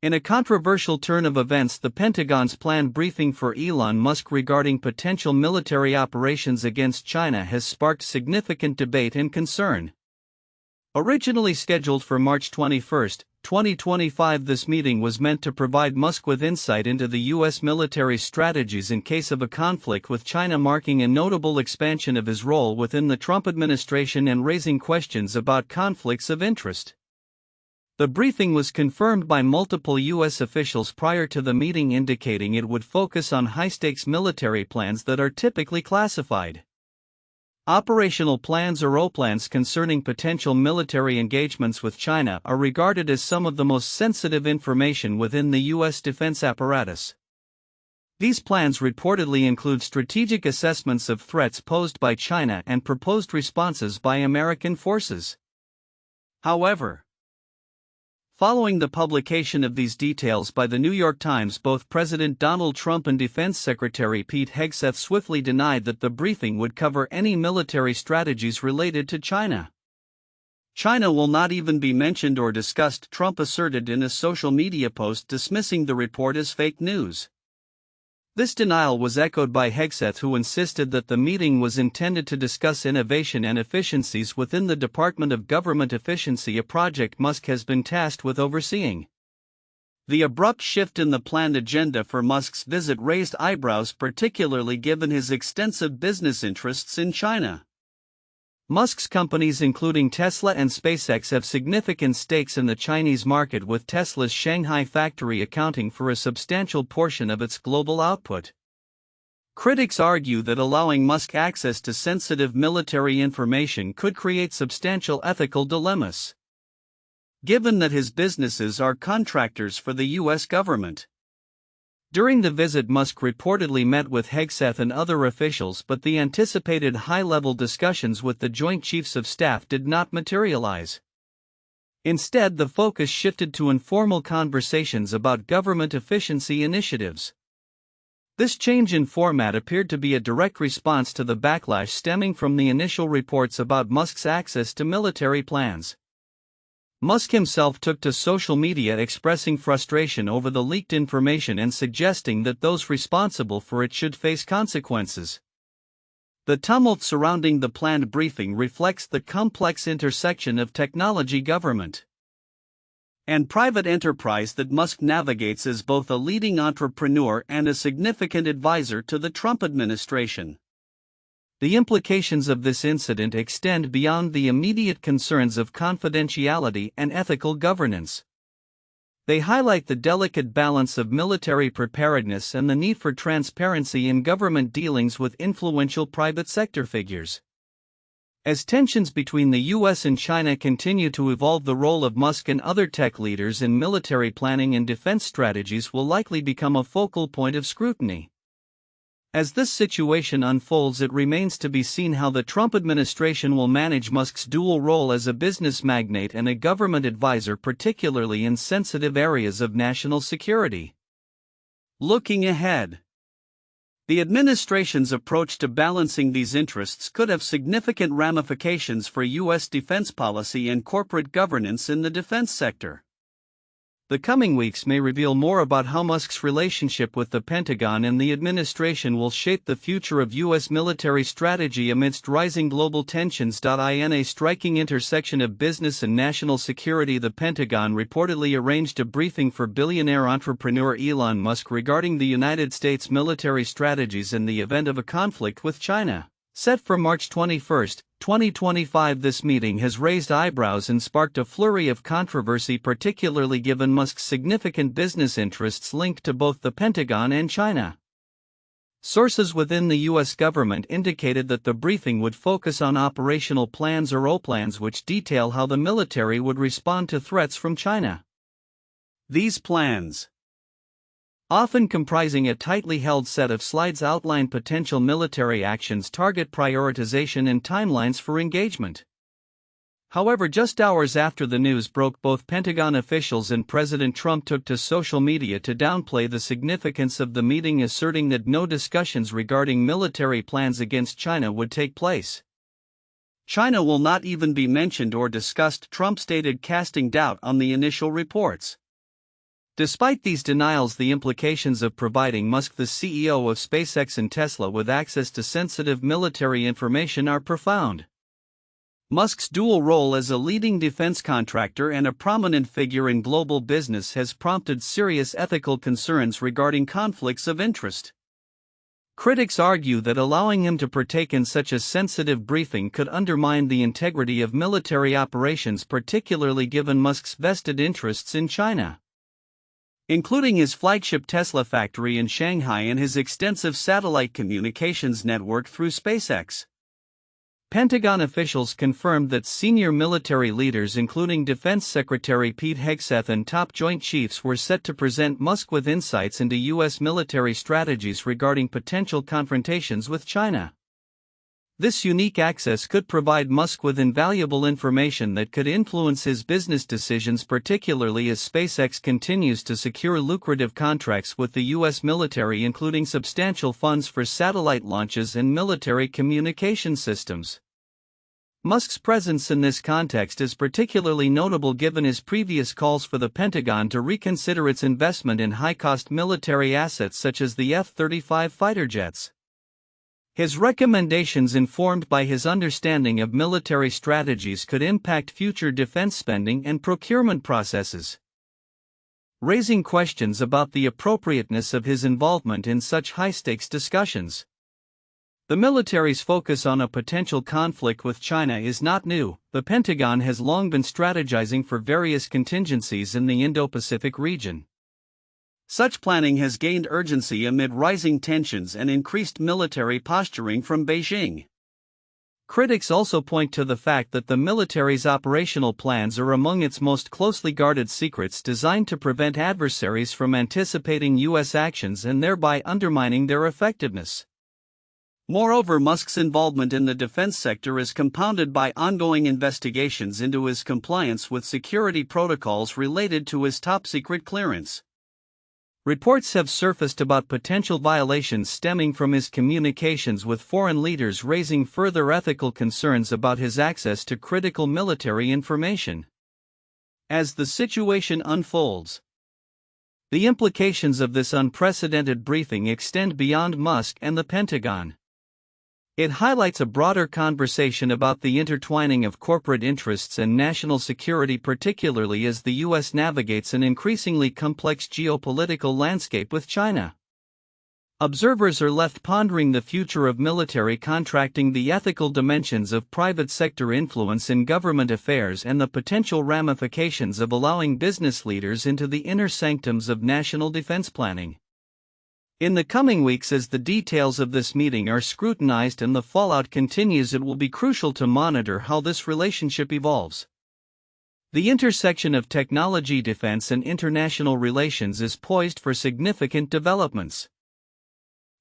In a controversial turn of events, the Pentagon's planned briefing for Elon Musk regarding potential military operations against China has sparked significant debate and concern. Originally scheduled for March 21, 2025, this meeting was meant to provide Musk with insight into the U.S. military strategies in case of a conflict with China, marking a notable expansion of his role within the Trump administration and raising questions about conflicts of interest. The briefing was confirmed by multiple U.S. officials prior to the meeting, indicating it would focus on high-stakes military plans that are typically classified. Operational plans or OPLANs concerning potential military engagements with China are regarded as some of the most sensitive information within the U.S. defense apparatus. These plans reportedly include strategic assessments of threats posed by China and proposed responses by American forces. However, following the publication of these details by the New York Times, both President Donald Trump and Defense Secretary Pete Hegseth swiftly denied that the briefing would cover any military strategies related to China. China will not even be mentioned or discussed, Trump asserted in a social media post, dismissing the report as fake news. This denial was echoed by Hegseth, who insisted that the meeting was intended to discuss innovation and efficiencies within the Department of Government Efficiency, a project Musk has been tasked with overseeing. The abrupt shift in the planned agenda for Musk's visit raised eyebrows, particularly given his extensive business interests in China. Musk's companies, including Tesla and SpaceX, have significant stakes in the Chinese market, with Tesla's Shanghai factory accounting for a substantial portion of its global output. Critics argue that allowing Musk access to sensitive military information could create substantial ethical dilemmas, given that his businesses are contractors for the U.S. government. During the visit, Musk reportedly met with Hegseth and other officials, but the anticipated high-level discussions with the Joint Chiefs of Staff did not materialize. Instead, the focus shifted to informal conversations about government efficiency initiatives. This change in format appeared to be a direct response to the backlash stemming from the initial reports about Musk's access to military plans. Musk himself took to social media expressing frustration over the leaked information and suggesting that those responsible for it should face consequences. The tumult surrounding the planned briefing reflects the complex intersection of technology, government, and private enterprise that Musk navigates as both a leading entrepreneur and a significant advisor to the Trump administration. The implications of this incident extend beyond the immediate concerns of confidentiality and ethical governance. They highlight the delicate balance of military preparedness and the need for transparency in government dealings with influential private sector figures. As tensions between the U.S. and China continue to evolve, the role of Musk and other tech leaders in military planning and defense strategies will likely become a focal point of scrutiny. As this situation unfolds, it remains to be seen how the Trump administration will manage Musk's dual role as a business magnate and a government advisor, particularly in sensitive areas of national security. Looking ahead, the administration's approach to balancing these interests could have significant ramifications for U.S. defense policy and corporate governance in the defense sector. The coming weeks may reveal more about how Musk's relationship with the Pentagon and the administration will shape the future of U.S. military strategy amidst rising global tensions. In a striking intersection of business and national security, the Pentagon reportedly arranged a briefing for billionaire entrepreneur Elon Musk regarding the United States military strategies in the event of a conflict with China. Set for March 21, 2025, this meeting has raised eyebrows and sparked a flurry of controversy, particularly given Musk's significant business interests linked to both the Pentagon and China. Sources within the U.S. government indicated that the briefing would focus on operational plans or OPLANs, which detail how the military would respond to threats from China. These plans, often comprising a tightly held set of slides, outline potential military actions, target prioritization, and timelines for engagement. However, just hours after the news broke, both Pentagon officials and President Trump took to social media to downplay the significance of the meeting, asserting that no discussions regarding military plans against China would take place. China will not even be mentioned or discussed, Trump stated, casting doubt on the initial reports. Despite these denials, the implications of providing Musk, the CEO of SpaceX and Tesla, with access to sensitive military information are profound. Musk's dual role as a leading defense contractor and a prominent figure in global business has prompted serious ethical concerns regarding conflicts of interest. Critics argue that allowing him to partake in such a sensitive briefing could undermine the integrity of military operations, particularly given Musk's vested interests in China, including his flagship Tesla factory in Shanghai and his extensive satellite communications network through SpaceX. Pentagon officials confirmed that senior military leaders, including Defense Secretary Pete Hegseth and top Joint Chiefs, were set to present Musk with insights into U.S. military strategies regarding potential confrontations with China. This unique access could provide Musk with invaluable information that could influence his business decisions, particularly as SpaceX continues to secure lucrative contracts with the U.S. military, including substantial funds for satellite launches and military communication systems. Musk's presence in this context is particularly notable given his previous calls for the Pentagon to reconsider its investment in high-cost military assets such as the F-35 fighter jets. His recommendations, informed by his understanding of military strategies, could impact future defense spending and procurement processes, raising questions about the appropriateness of his involvement in such high-stakes discussions. The military's focus on a potential conflict with China is not new. The Pentagon has long been strategizing for various contingencies in the Indo-Pacific region. Such planning has gained urgency amid rising tensions and increased military posturing from Beijing. Critics also point to the fact that the military's operational plans are among its most closely guarded secrets, designed to prevent adversaries from anticipating U.S. actions and thereby undermining their effectiveness. Moreover, Musk's involvement in the defense sector is compounded by ongoing investigations into his compliance with security protocols related to his top-secret clearance. Reports have surfaced about potential violations stemming from his communications with foreign leaders, raising further ethical concerns about his access to critical military information. As the situation unfolds, the implications of this unprecedented briefing extend beyond Musk and the Pentagon. It highlights a broader conversation about the intertwining of corporate interests and national security, particularly as the U.S. navigates an increasingly complex geopolitical landscape with China. Observers are left pondering the future of military contracting, the ethical dimensions of private sector influence in government affairs, and the potential ramifications of allowing business leaders into the inner sanctums of national defense planning. In the coming weeks, as the details of this meeting are scrutinized and the fallout continues, it will be crucial to monitor how this relationship evolves. The intersection of technology, defense, and international relations is poised for significant developments,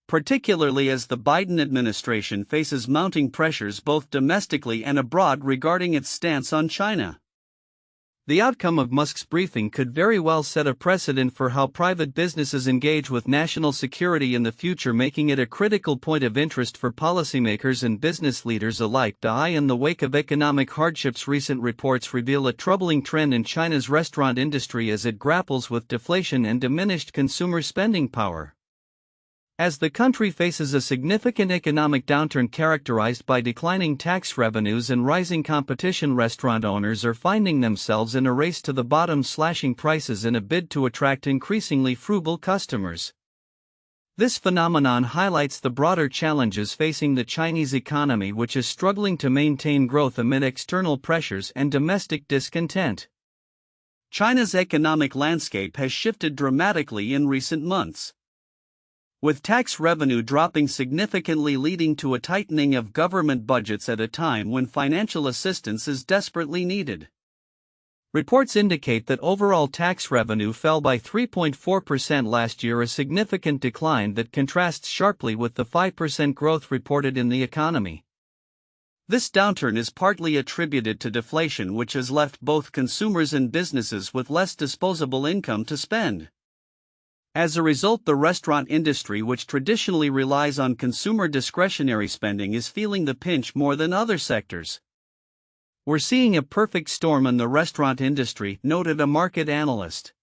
particularly as the Biden administration faces mounting pressures both domestically and abroad regarding its stance on China. The outcome of Musk's briefing could very well set a precedent for how private businesses engage with national security in the future, making it a critical point of interest for policymakers and business leaders alike. In the wake of economic hardships, recent reports reveal a troubling trend in China's restaurant industry as it grapples with deflation and diminished consumer spending power. As the country faces a significant economic downturn characterized by declining tax revenues and rising competition, restaurant owners are finding themselves in a race to the bottom, slashing prices in a bid to attract increasingly frugal customers. This phenomenon highlights the broader challenges facing the Chinese economy, which is struggling to maintain growth amid external pressures and domestic discontent. China's economic landscape has shifted dramatically in recent months, with tax revenue dropping significantly, leading to a tightening of government budgets at a time when financial assistance is desperately needed. Reports indicate that overall tax revenue fell by 3.4% last year, a significant decline that contrasts sharply with the 5% growth reported in the economy. This downturn is partly attributed to deflation, which has left both consumers and businesses with less disposable income to spend. As a result, the restaurant industry, which traditionally relies on consumer discretionary spending, is feeling the pinch more than other sectors. "We're seeing a perfect storm in the restaurant industry," noted a market analyst.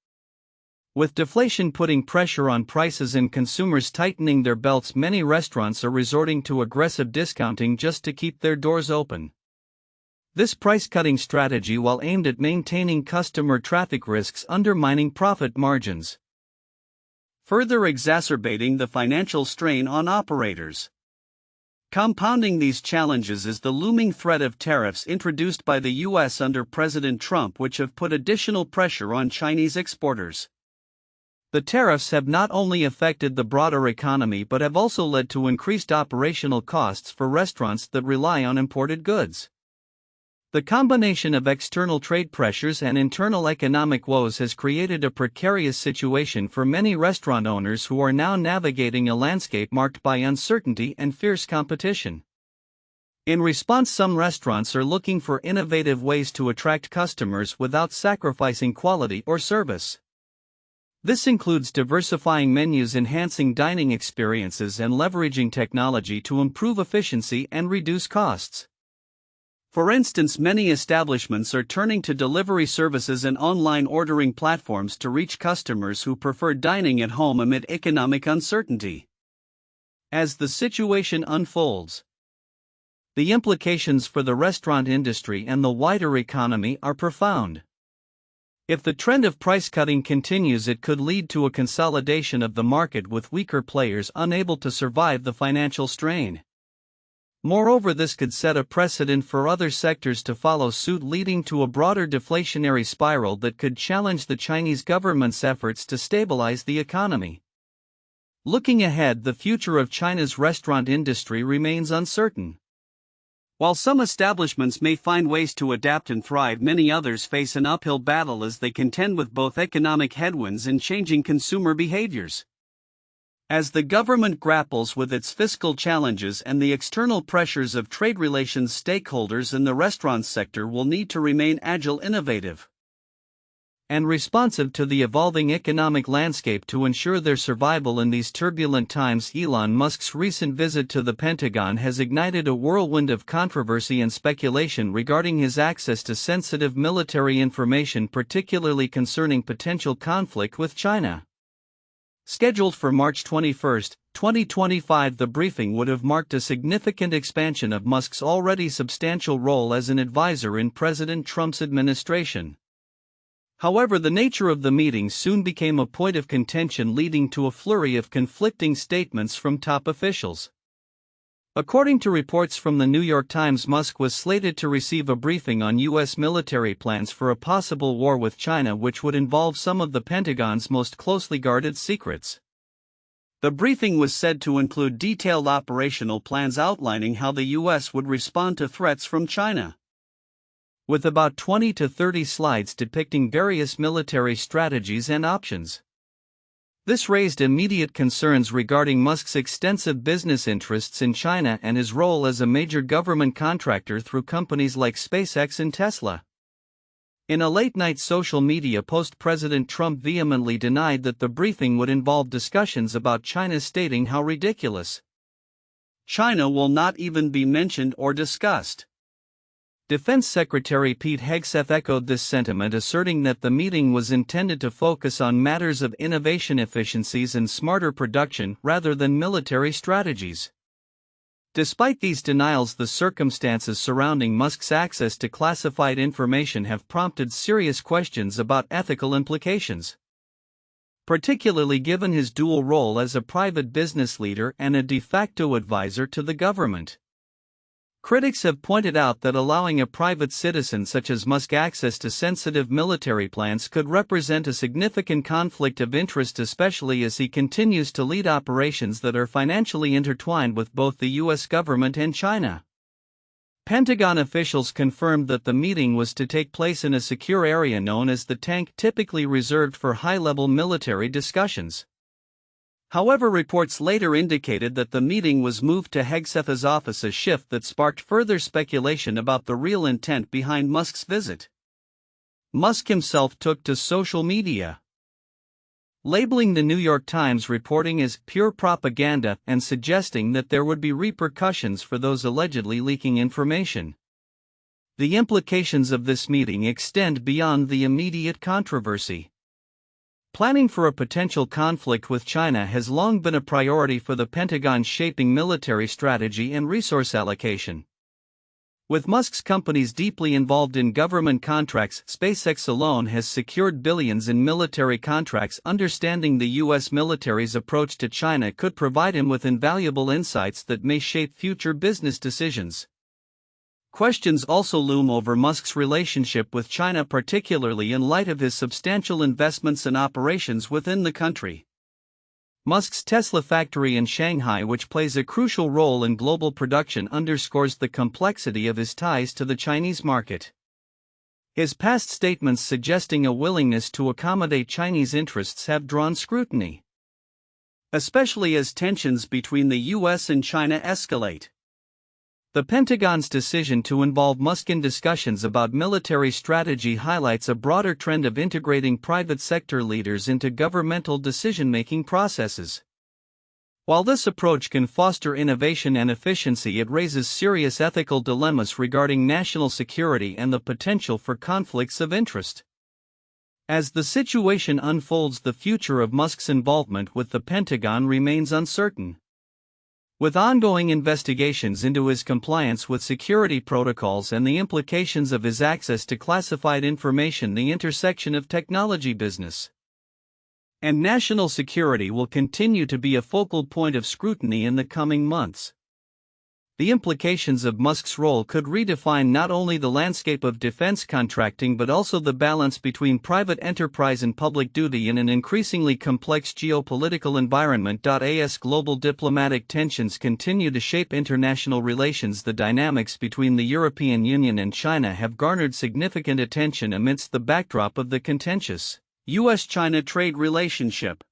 With deflation putting pressure on prices and consumers tightening their belts, many restaurants are resorting to aggressive discounting just to keep their doors open. This price-cutting strategy, while aimed at maintaining customer traffic, risks undermining profit margins, further exacerbating the financial strain on operators. Compounding these challenges is the looming threat of tariffs introduced by the U.S. under President Trump, which have put additional pressure on Chinese exporters. The tariffs have not only affected the broader economy but have also led to increased operational costs for restaurants that rely on imported goods. The combination of external trade pressures and internal economic woes has created a precarious situation for many restaurant owners who are now navigating a landscape marked by uncertainty and fierce competition. In response, some restaurants are looking for innovative ways to attract customers without sacrificing quality or service. This includes diversifying menus, enhancing dining experiences, and leveraging technology to improve efficiency and reduce costs. For instance, many establishments are turning to delivery services and online ordering platforms to reach customers who prefer dining at home amid economic uncertainty. As the situation unfolds, the implications for the restaurant industry and the wider economy are profound. If the trend of price cutting continues, it could lead to a consolidation of the market, with weaker players unable to survive the financial strain. Moreover, this could set a precedent for other sectors to follow suit, leading to a broader deflationary spiral that could challenge the Chinese government's efforts to stabilize the economy. Looking ahead, the future of China's restaurant industry remains uncertain. While some establishments may find ways to adapt and thrive, many others face an uphill battle as they contend with both economic headwinds and changing consumer behaviors. As the government grapples with its fiscal challenges and the external pressures of trade relations, stakeholders in the restaurant sector will need to remain agile, innovative, and responsive to the evolving economic landscape to ensure their survival in these turbulent times. Elon Musk's recent visit to the Pentagon has ignited a whirlwind of controversy and speculation regarding his access to sensitive military information, particularly concerning potential conflict with China. Scheduled for March 21, 2025, the briefing would have marked a significant expansion of Musk's already substantial role as an advisor in President Trump's administration. However, the nature of the meeting soon became a point of contention, leading to a flurry of conflicting statements from top officials. According to reports from the New York Times, Musk was slated to receive a briefing on U.S. military plans for a possible war with China, which would involve some of the Pentagon's most closely guarded secrets. The briefing was said to include detailed operational plans outlining how the U.S. would respond to threats from China, with about 20 to 30 slides depicting various military strategies and options. This raised immediate concerns regarding Musk's extensive business interests in China and his role as a major government contractor through companies like SpaceX and Tesla. In a late-night social media post, President Trump vehemently denied that the briefing would involve discussions about China, stating how ridiculous. China will not even be mentioned or discussed. Defense Secretary Pete Hegseth echoed this sentiment, asserting that the meeting was intended to focus on matters of innovation, efficiencies, and smarter production rather than military strategies. Despite these denials, the circumstances surrounding Musk's access to classified information have prompted serious questions about ethical implications, particularly given his dual role as a private business leader and a de facto advisor to the government. Critics have pointed out that allowing a private citizen such as Musk access to sensitive military plans could represent a significant conflict of interest, especially as he continues to lead operations that are financially intertwined with both the U.S. government and China. Pentagon officials confirmed that the meeting was to take place in a secure area known as the tank, typically reserved for high-level military discussions. However, reports later indicated that the meeting was moved to Hegseth's office, a shift that sparked further speculation about the real intent behind Musk's visit. Musk himself took to social media, labeling the New York Times reporting as pure propaganda and suggesting that there would be repercussions for those allegedly leaking information. The implications of this meeting extend beyond the immediate controversy. Planning for a potential conflict with China has long been a priority for the Pentagon, shaping military strategy and resource allocation. With Musk's companies deeply involved in government contracts, SpaceX alone has secured billions in military contracts. Understanding the U.S. military's approach to China could provide him with invaluable insights that may shape future business decisions. Questions also loom over Musk's relationship with China, particularly in light of his substantial investments and operations within the country. Musk's Tesla factory in Shanghai, which plays a crucial role in global production, underscores the complexity of his ties to the Chinese market. His past statements suggesting a willingness to accommodate Chinese interests have drawn scrutiny, especially as tensions between the U.S. and China escalate. The Pentagon's decision to involve Musk in discussions about military strategy highlights a broader trend of integrating private sector leaders into governmental decision-making processes. While this approach can foster innovation and efficiency, it raises serious ethical dilemmas regarding national security and the potential for conflicts of interest. As the situation unfolds, the future of Musk's involvement with the Pentagon remains uncertain. With ongoing investigations into his compliance with security protocols and the implications of his access to classified information, the intersection of technology, business, and national security will continue to be a focal point of scrutiny in the coming months. The implications of Musk's role could redefine not only the landscape of defense contracting but also the balance between private enterprise and public duty in an increasingly complex geopolitical environment. As global diplomatic tensions continue to shape international relations, the dynamics between the European Union and China have garnered significant attention amidst the backdrop of the contentious U.S. China trade relationship.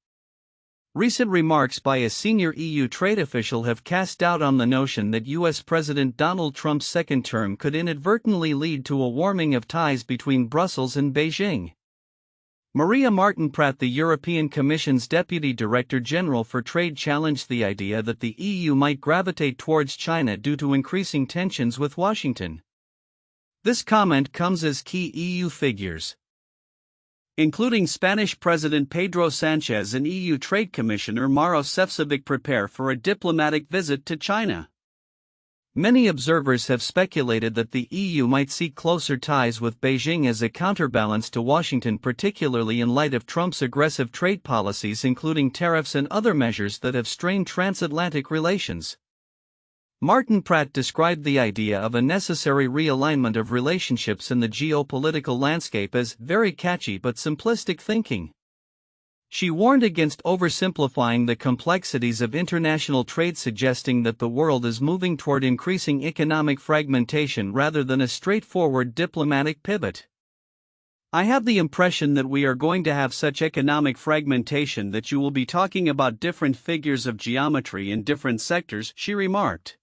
Recent remarks by a senior EU trade official have cast doubt on the notion that U.S. President Donald Trump's second term could inadvertently lead to a warming of ties between Brussels and Beijing. Maria Martin-Pratt, the European Commission's Deputy Director General for Trade, challenged the idea that the EU might gravitate towards China due to increasing tensions with Washington. This comment comes as key EU figures, including Spanish President Pedro Sanchez and EU Trade Commissioner Maroš Šefčovič, prepare for a diplomatic visit to China. Many observers have speculated that the EU might seek closer ties with Beijing as a counterbalance to Washington, particularly in light of Trump's aggressive trade policies, including tariffs and other measures that have strained transatlantic relations. Martin-Pratt described the idea of a necessary realignment of relationships in the geopolitical landscape as very catchy but simplistic thinking. She warned against oversimplifying the complexities of international trade, suggesting that the world is moving toward increasing economic fragmentation rather than a straightforward diplomatic pivot. "I have the impression that we are going to have such economic fragmentation that you will be talking about different figures of geometry in different sectors," she remarked,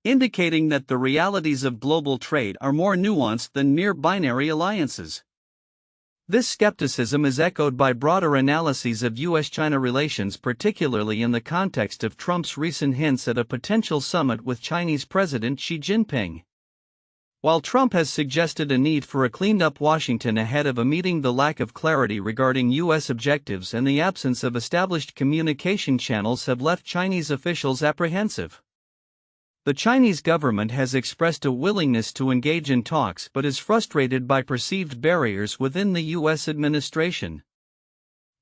indicating that the realities of global trade are more nuanced than mere binary alliances. This skepticism is echoed by broader analyses of U.S.-China relations, particularly in the context of Trump's recent hints at a potential summit with Chinese President Xi Jinping. While Trump has suggested a need for a cleaned-up Washington ahead of a meeting, the lack of clarity regarding U.S. objectives and the absence of established communication channels have left Chinese officials apprehensive. The Chinese government has expressed a willingness to engage in talks but is frustrated by perceived barriers within the U.S. administration.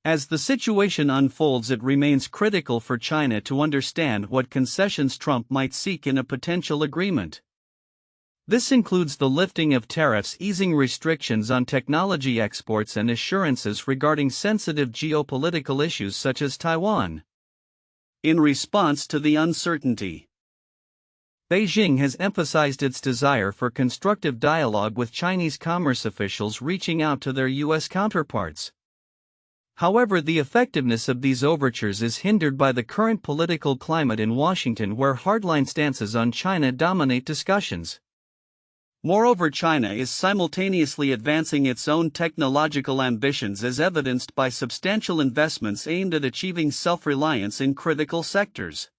As the situation unfolds, it remains critical for China to understand what concessions Trump might seek in a potential agreement. This includes the lifting of tariffs, easing restrictions on technology exports, and assurances regarding sensitive geopolitical issues such as Taiwan. In response to the uncertainty, Beijing has emphasized its desire for constructive dialogue with Chinese commerce officials reaching out to their U.S. counterparts. However, the effectiveness of these overtures is hindered by the current political climate in Washington, where hardline stances on China dominate discussions. Moreover, China is simultaneously advancing its own technological ambitions, as evidenced by substantial investments aimed at achieving self-reliance in critical sectors.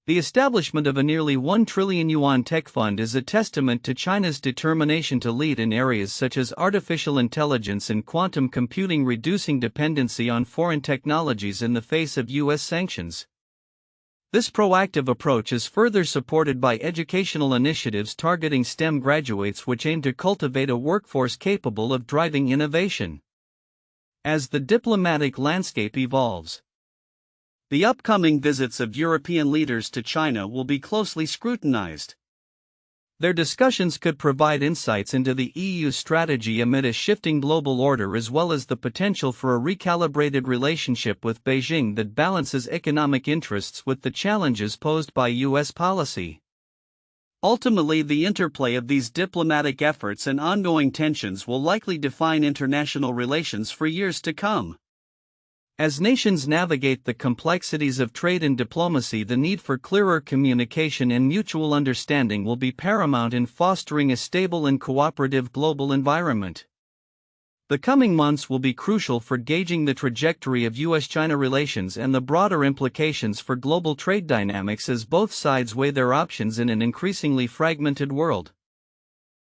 The establishment of a nearly 1 trillion yuan tech fund is a testament to China's determination to lead in areas such as artificial intelligence and quantum computing, reducing dependency on foreign technologies in the face of U.S. sanctions. This proactive approach is further supported by educational initiatives targeting STEM graduates, which aim to cultivate a workforce capable of driving innovation. As the diplomatic landscape evolves, the upcoming visits of European leaders to China will be closely scrutinized. Their discussions could provide insights into the EU's strategy amid a shifting global order, as well as the potential for a recalibrated relationship with Beijing that balances economic interests with the challenges posed by U.S. policy. Ultimately, the interplay of these diplomatic efforts and ongoing tensions will likely define international relations for years to come. As nations navigate the complexities of trade and diplomacy, the need for clearer communication and mutual understanding will be paramount in fostering a stable and cooperative global environment. The coming months will be crucial for gauging the trajectory of U.S.-China relations and the broader implications for global trade dynamics as both sides weigh their options in an increasingly fragmented world.